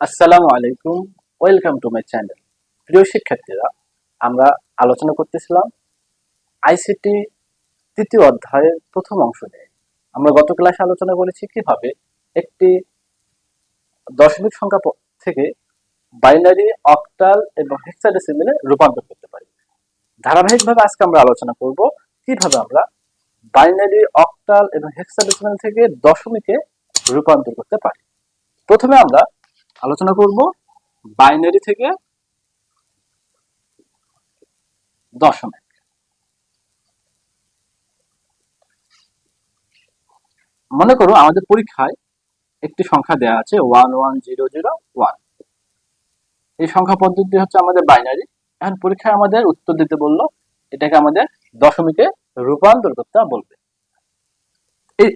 আসসালামু আলাইকুম, welcome to my channel. প্রিয় শিক্ষার্থীরা, আমরা আলোচনা করতেছিলাম আইসিটি তৃতীয় অধ্যায়ের প্রথম অংশ নিয়ে। আমরা গত ক্লাসে আলোচনা করেছি কিভাবে একটি দশমিক সংখ্যা থেকে বাইনারি, অক্টাল এবং হেক্সাডেসিমেলে রূপান্তর করতে পারি। ধারাবাহিকভাবে আজকে আমরা আলোচনা করব কিভাবে আমরা বাইনারি, অক্টাল এবং হেক্সাডেসিমেল থেকে দশমিকে রূপান্তর করতে পারি। প্রথমে আমরা আলোচনা করব বাইনারি থেকে দশমিক। মনে করো আমাদের পরীক্ষায় একটি সংখ্যা দেওয়া আছে 11001। এই সংখ্যা পদ্ধতি হচ্ছে আমাদের বাইনারি। এখন পরীক্ষায় আমাদের উত্তর দিতে বললো, এটাকে আমাদের দশমিকে রূপান্তর করতে বলবে।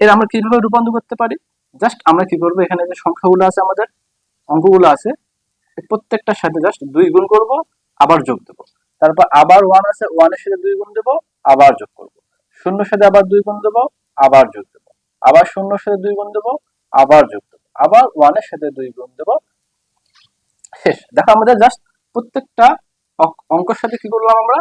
এর আমরা কিভাবে রূপান্তর করতে পারি? জাস্ট আমরা কি করবো, এখানে যে সংখ্যাগুলো আছে, আমাদের অঙ্কগুলো আছে, প্রত্যেকটার সাথে জাস্ট 2 গুণ করব, আবার যোগ দেবো। তারপর আবার 1 আছে, 1 এর সাথে 2 গুণ দেবো, আবার যোগ করব। 0 এর সাথে আবার 2 গুণ দেবো, আবার যোগ দেবো। আবার 0 এর সাথে 2 গুণ দেবো, আবার যোগ দেবো। আবার 1 এর সাথে 2 গুণ দেবো, শেষ। দেখো আমাদের জাস্ট প্রত্যেকটা অঙ্কের সাথে কি করলাম, আমরা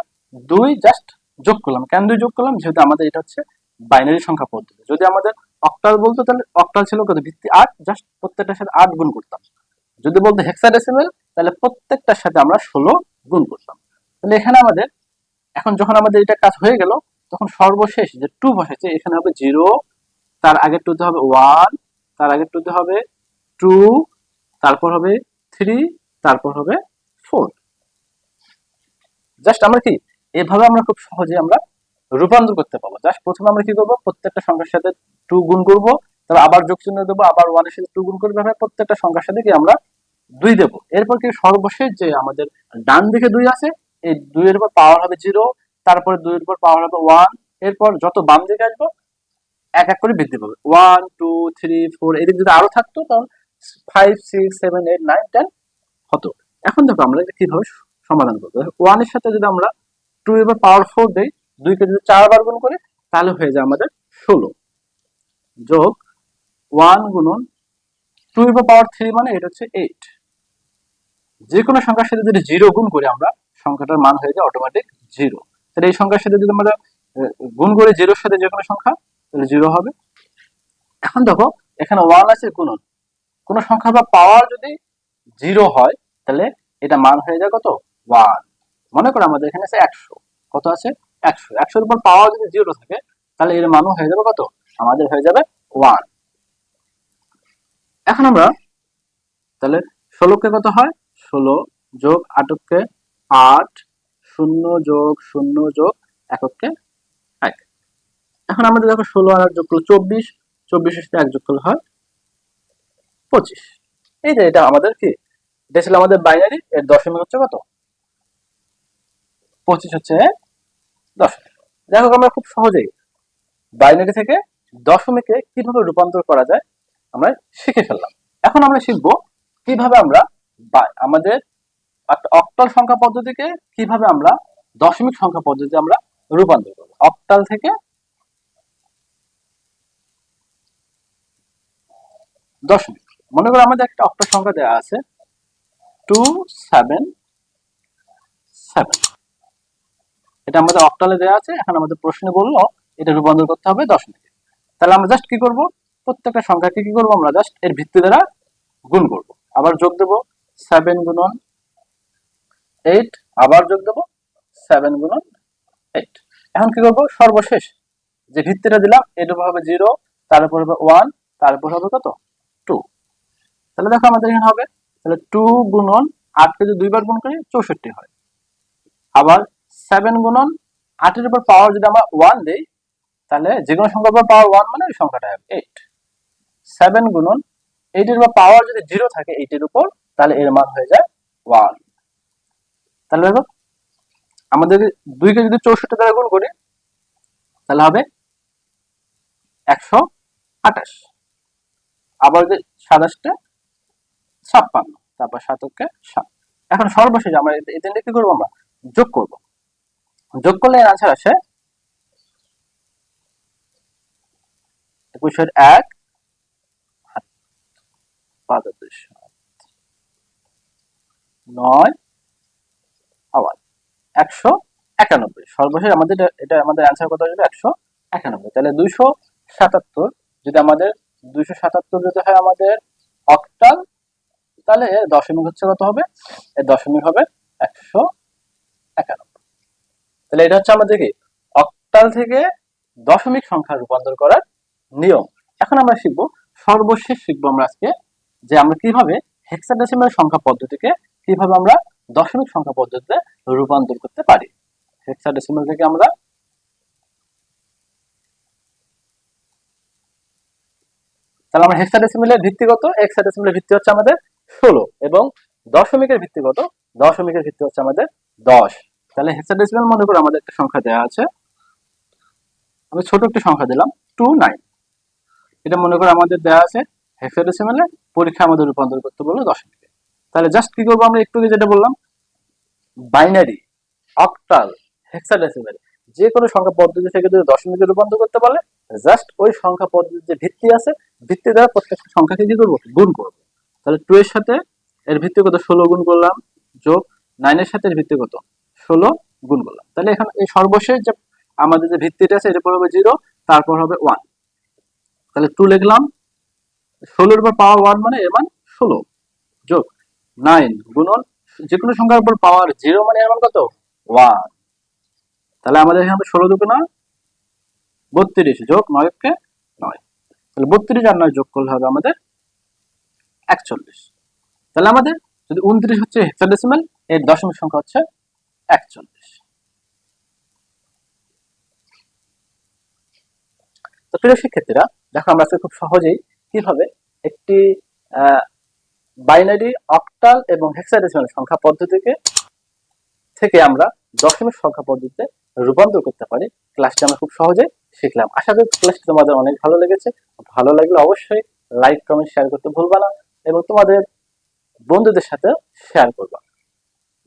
2 জাস্ট যোগ করলাম। কেন 2 যোগ করলাম? যেহেতু আমাদের এটা হচ্ছে বাইনারি সংখ্যা পদ্ধতি। যদি আমাদের অক্টাল বলতো, তাহলে অক্টাল ছিল কত, ভিত্তি 8, জাস্ট প্রত্যেকটার সাথে 8 গুণ করতাম। যদি বলতো হেক্সাডেসিমেল, তাহলে প্রত্যেকটার সাথে আমরা 16 গুণ করতাম। তাহলে এখানে আমাদের এখন যখন আমাদের এটা কাজ হয়ে গেল, তখন সর্বশেষ যে 2 বসেছে, এখানে হবে 0, তার আগের টুতে হবে 1, তার আগের টুতে হবে 2, তারপর হবে 3, তারপর হবে 4। জাস্ট আমরা কি এভাবে আমরা খুব সহজে আমরা রূপান্তর করতে পারবো। জাস্ট প্রথমে আমরা কি করবো, প্রত্যেকটা সংখ্যার সাথে 2 গুণ করবো, তারপর আবার যোগ চিহ্ন দেবো, আবার 1 এর সাথে 2 গুণ করবো, প্রত্যেকটা সংখ্যার সাথে কি আমরা 2 দেবো। এরপর কি সর্বশেষ যে আমাদের ডান দিকে 2 আছে, এই 2 এর উপর পাওয়ার হবে 0, তারপরে 2 এর উপর পাওয়ার হবে 1, এরপর যত বাম দিকে আসবো এক এক করে বৃদ্ধি পাবে। 1 2 3 4, এদিকে যদি আরো থাকতো তখন 5 6 7 8 9 10 হতো। এখন দেখো আমরা এটা কিভাবে সমাধান করবো। 1 এর সাথে যদি আমরা 2 এর পাওয়ার 4 দেই, 2 কে যদি 4 বার গুণ করি, তাহলে হয়ে যায় আমাদের 16, যোগ 1 গুণন 2 এর পাওয়ার 3, মানে এটা হচ্ছে 8। যে কোনো সংখ্যার সাথে যদি 0 গুণ করি আমরা, সংখ্যাটার মান হয়ে যায় অটোমেটিক 0। তাহলে এই সংখ্যার সাথে যদি আমরা গুণ করি 0 এর সাথে যে কোনো সংখ্যা, তাহলে 0 হবে। এখন দেখো এখানে 1 আছে গুণন, কোন সংখ্যা বা পাওয়ার যদি 0 হয়, তাহলে এটা মান হয়ে যায় কত, 1। মনে করো আমাদের এখানে আছে 100, কত আছে 100, 100 এর উপর পাওয়ার যদি 0 থাকে, তাহলে এর মানও হয়ে যাবে কত, আমাদের হয়ে যাবে 1। এখন আমরা তাহলে 16 কে কত হয়, 16 যোগ 8 কে 8, 0 যোগ 0 যোগ 1 কে 1। এখন আমাদের দেখো 16 আর 8 যোগ করলে 24, 24 এর সাথে 1 যোগ করলে হয় 25। এই যে এটা আমাদের কি, এটা ছিল আমাদের বাইনারি, এর দশমিক হচ্ছে কত, 25 হচ্ছে দশমিক। দেখো আমরা খুব সহজেই বাইনারি থেকে দশমিকে কিভাবে রূপান্তর করা যায় আমরা শিখে ফেললাম। এখন আমরা শিখবো কিভাবে আমরা আমাদের অক্টাল সংখ্যা পদ্ধতিকে কিভাবে আমরা দশমিক সংখ্যা পদ্ধতি আমরা রূপান্তর করবো। অক্টাল থেকে দশমিক, মনে করো আমাদের একটা অক্টাল সংখ্যা দেওয়া আছে 277, এটা আমাদের অক্টালে দেওয়া আছে। এখন আমাদের প্রশ্নে বললো এটা রূপান্তর করতে হবে দশমিকে। তাহলে আমরা জাস্ট কি করব, প্রত্যেকটা সংখ্যাকে কি করব, আমরা জাস্ট এর ভিত্তি দ্বারা গুণ করব, আবার যোগ দেব 7 গুণন 8, আবার যোগ দেব 7 গুণন 8। এখন কি করব, সর্বশেষ যে ভিত্তিটা দিলাম এর উপর হবে 0, তারপর হবে 1, তারপর হবে কত 2। তাহলে দেখো আমাদের এখানে হবে, তাহলে 2 গুণন 8 কে যদি 2 বার গুণ করি 64 হয়। আবার 7 গুণন 8 এর উপর পাওয়ার যদি আমরা 1 দেই, তাহলে যে কোনো সংখ্যার উপর পাওয়ার 1, মানে ওই সংখ্যাটা হবে 8। 7 গুণন 8 এর পাওয়ার যদি 0 থাকে 8 এর উপর, তাহলে এর মান হয়ে যায় 1। তাহলে দেখো আমাদের 2 কে যদি 64 দ্বারা গুণ করি, তাহলে হবে 128। আবার যদি 27 টা 56, তারপর 7 কে 7। এখন সর্বশেষ আমরা এই তিনটে কি করবো, আমরা যোগ করব। যোগ করলে এর আনসার আসে 21 1 5। 9 আওয়াল 191। সর্বশেষ আমাদের এটা আমাদের অ্যান্সার কত আসবে? 191। তাহলে 277 যদি আমাদের 277 যদি হয় আমাদের অক্টাল, তাহলে এর দশমিক হচ্ছে কত হবে? এর দশমিক হবে 191। তাহলে এটা হচ্ছে আমাদের কি অক্টাল থেকে দশমিক সংখ্যা রূপান্তর করার নিয়ম। এখন আমরা শিখবো, সর্বশেষ শিখবো আমরা আজকে, যে আমরা কিভাবে হেক্সাডেসিমাল সংখ্যা পদ্ধতিকে কিভাবে আমরা দশমিক সংখ্যা পদ্ধতিতে রূপান্তর করতে পারি। হেক্সাডেসিমাল থেকে আমরা তাহলে আমরা হেক্সাডেসিমালের ভিত্তিগত, হেক্সাডেসিমালের ভিত্তি হচ্ছে আমাদের 16 এবং দশমিকের ভিত্তিগত, দশমিকের ভিত্তি হচ্ছে আমাদের 10। তাহলে হেক্সাডেসিমাল মনে করে আমাদের একটা সংখ্যা দেওয়া আছে, আমি ছোট একটি সংখ্যা দিলাম 29। এটা মনে করে আমাদের দেওয়া আছে হেক্সাডেসিমালে, পরীক্ষা আমাদের রূপান্তর করতে বললো দশমিকে। তাহলে জাস্ট কি করবো আমরা একটু যেটা বললাম, বাইনারি, অক্টাল, হেক্সাডেসিমাল যে কোনো সংখ্যা পদ্ধতি থেকে যদি দশমিকে রূপান্তর করতে পারলে জাস্ট ওই সংখ্যা পদ্ধতির যে ভিত্তি আছে, ভিত্তি দ্বারা প্রত্যেকটা সংখ্যাকে কি করবো? গুণ করবো। তাহলে 2 এর সাথে এর ভিত্তি কত? 16 গুণ করলাম, যোগ 9 এর সাথে এর ভিত্তি কত? 16 গুণ করলাম। তাহলে এখন এই সর্বশেষ যে আমাদের যে ভিত্তিটা আছে এর পর হবে 0, তারপর হবে 1। তাহলে 2 লিখলাম, 16 এর উপর পাওয়ার 1 মানে এর মান 16, যোগ 9 গুণন যে কোনো সংখ্যার উপর পাওয়ার 0 মানে এর মান কত? 1। তাহলে আমাদের এখানে 16 দুগুণা 32, যোগ 9 কে 9। তাহলে 32 আর 9 যোগ করলে হবে আমাদের 41। তাহলে আমাদের যদি 29 হচ্ছে হেক্সাডেসিমাল, এর দশমিক সংখ্যা হচ্ছে 41। তো প্রিয় শিক্ষার্থীরা, দেখো আমরা আজকে খুব সহজেই কিভাবে একটি বাইনারি, অক্টাল এবং হেক্সাডেসিমাল সংখ্যা পদ্ধতিকে থেকে আমরা দশমিক সংখ্যা পদ্ধতিতে রূপান্তর করতে পারি, ক্লাসটি আমরা খুব সহজে শিখলাম। আশা করি ক্লাসটি তোমাদের অনেক ভালো লেগেছে। ভালো লাগলে অবশ্যই লাইক, কমেন্ট, শেয়ার করতে ভুলবা না এবং তোমাদের বন্ধুদের সাথে শেয়ার করবা।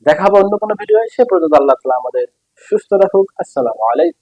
দেখা হবে অন্য কোনো ভিডিও। সে পর্যন্ত আল্লাহ তাআলা আমাদের সুস্থ রাখুক। আসসালামু আলাইকুম।